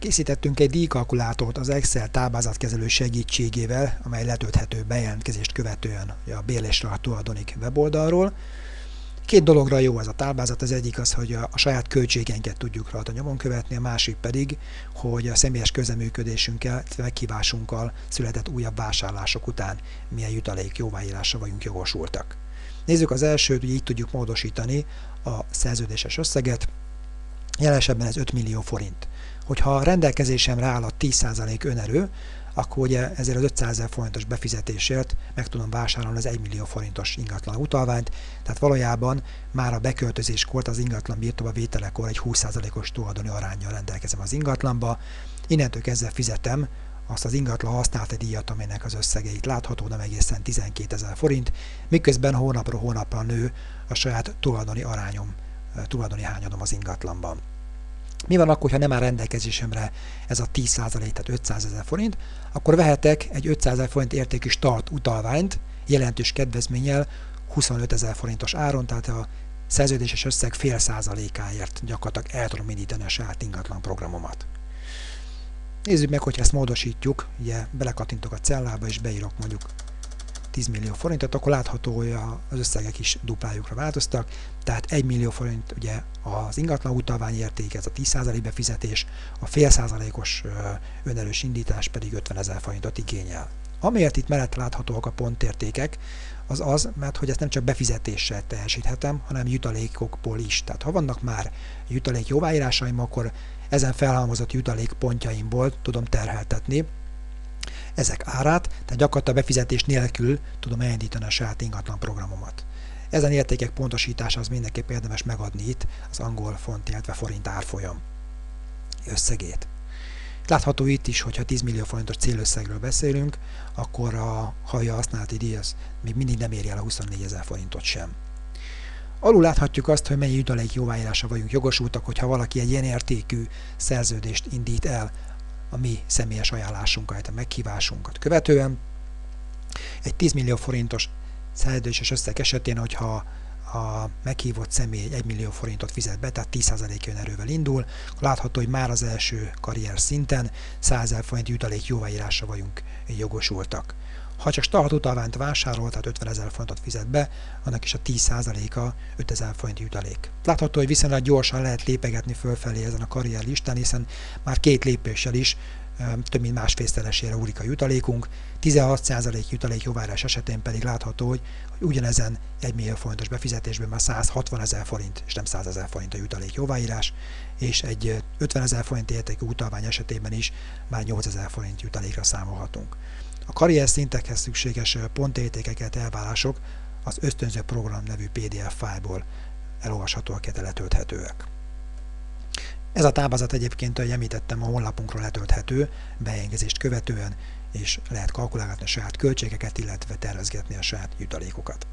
Készítettünk egy díjkalkulátort az Excel táblázatkezelő segítségével, amely letölthető bejelentkezést követően a bérlésre a tulajdonik weboldalról. Két dologra jó ez a táblázat, az egyik az, hogy a saját költségeinket tudjuk rajta nyomon követni, a másik pedig, hogy a személyes közreműködésünkkel, meghívásunkkal született újabb vásárlások után milyen jutalék jóváírásra vagyunk jogosultak. Nézzük az elsőt, hogy így tudjuk módosítani a szerződéses összeget, jelen esetben ez 5 millió forint. Hogyha a rendelkezésemre áll a 10% önerő, akkor ugye ezért az 500 000 forintos befizetésért meg tudom vásárolni az 1 millió forintos ingatlan utalványt, tehát valójában már a beköltözéskor, az ingatlan birtokba vételekor egy 20%-os tulajdoni aránnyal rendelkezem az ingatlanba. Innentől kezdve fizetem azt az ingatlan használati díjat, amelynek az összege itt látható, nem egészen 12 000 forint, miközben hónapról hónapra nő a saját tulajdoni arányom, tulajdoni hányadom az ingatlanban. Mi van akkor, ha nem áll rendelkezésemre ez a 10%, tehát 500 000 forint, akkor vehetek egy 500 000 forint értékű start utalványt jelentős kedvezménnyel 25 000 forintos áron, tehát a szerződéses összeg fél százalékáért gyakorlatilag el tudom indítani a saját ingatlan programomat. Nézzük meg, hogyha ezt módosítjuk, ugye belekattintok a cellába és beírok mondjuk 10 millió forintot, akkor látható, hogy az összegek is duplájukra változtak, tehát 1 millió forint ugye az ingatlan utalvány érték, ez a 10% befizetés, a fél százalékos önerős indítás pedig 50 000 forintot igényel. Amiért itt mellett láthatóak a pontértékek, az az, mert hogy ezt nem csak befizetéssel teljesíthetem, hanem jutalékokból is. Tehát ha vannak már jutalék jóváírásaim, akkor ezen felhalmozott jutalék pontjaimból tudom terheltetni ezek árát, tehát gyakorlatilag befizetés nélkül tudom elindítani a saját ingatlan programomat. Ezen értékek pontosítása az mindenképp érdemes megadni itt az angol font, illetve forint árfolyam összegét. Látható itt is, hogyha 10 millió forintos célösszegről beszélünk, akkor a havi használati díj az még mindig nem éri el a 24 000 forintot sem. Alul láthatjuk azt, hogy mennyi jutalék jóváírásra vagyunk jogosultak, hogyha valaki egy ilyen értékű szerződést indít el a mi személyes ajánlásunkat, a meghívásunkat követően. Egy 10 millió forintos szerződéses összeg esetén, hogyha a meghívott személy 1 millió forintot fizet be, tehát 10% önerővel indul, látható, hogy már az első karrier szinten 100 000 forint jutalék jóváírásra vagyunk jogosultak. Ha csak start utalványt vásárol, tehát 50 000 forintot fizet be, annak is a 10%-a 5 000 forint jutalék. Látható, hogy viszonylag gyorsan lehet lépegetni fölfelé ezen a karrier listán, hiszen már 2 lépéssel is több mint másfélszeresére úrik a jutalékunk, 16% jutalék jóváírás esetén pedig látható, hogy ugyanezen 1 millió forintos befizetésben már 160 000 forint és nem 100 000 forint a jutalék jóváírás, és egy 50 000 forint értékű utalvány esetében is már 8 000 forint jutalékra számolhatunk. A karrier szintekhez szükséges pontértékeket, elvárások az ösztönző program nevű PDF fájlból elolvashatóak, illetve letölthetőek. Ez a táblázat egyébként, ahogy említettem, a honlapunkról letölthető bejelentkezést követően, és lehet kalkulálgatni a saját költségeket, illetve tervezgetni a saját jutalékokat.